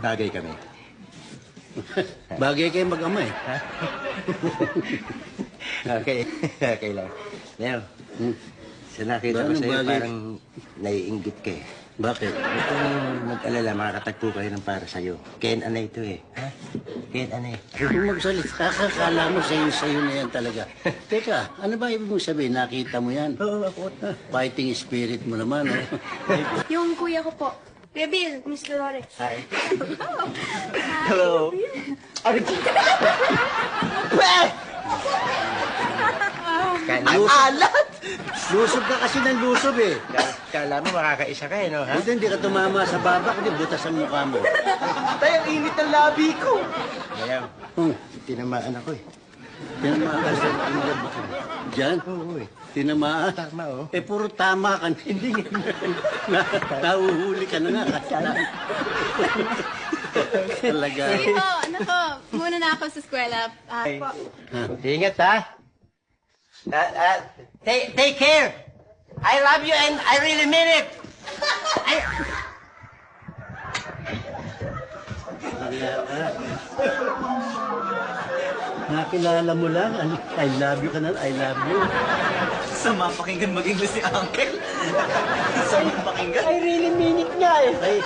Bagay kami. Bagay kayo mag-ama eh. Okay. Okay lang. Leo, sa nakita ko Anong sa'yo, bagay? parang naiinggit ka eh. Bakit? Huwag kang mag-alala, makakatagpo kayo ng para sa'yo. Ken Anay to eh. Ha? Ken Anay. Kung magsalita ka, kala mo sa'yo na yan talaga. Teka, ano ba ibig mong sabihin? Nakita mo yan? Oo, ako. Fighting spirit mo naman, oh. Yung kuya ko po. Kuya Bill, Mr. Lore. Hi. Hello. Ang alat! Lusob ka kasi ng lusob eh. Kala mo makakaisa ka eh, no? Ha? Buti hindi ka tumama sa baba, kundi butas ang mukha mo. Tay, ang init ng labi ko. Ngayon, Hmm. tinamaan ako eh. Tinamaan ka sa Diyan? Oo eh. Tinamaan? Tama oh. Eh, puro tama ka. Hindi nahuhuli ka na nga. Talaga. Sige po, ano po, muna na ako sa eskwela. Po. Ingat ha. Take care. I love you and I really mean it. Nakilala mo lang. I love you ka na. I love you. Sama pakinggan mag-English si Uncle. Sama pakinggan. I really mean it nga eh. Ay,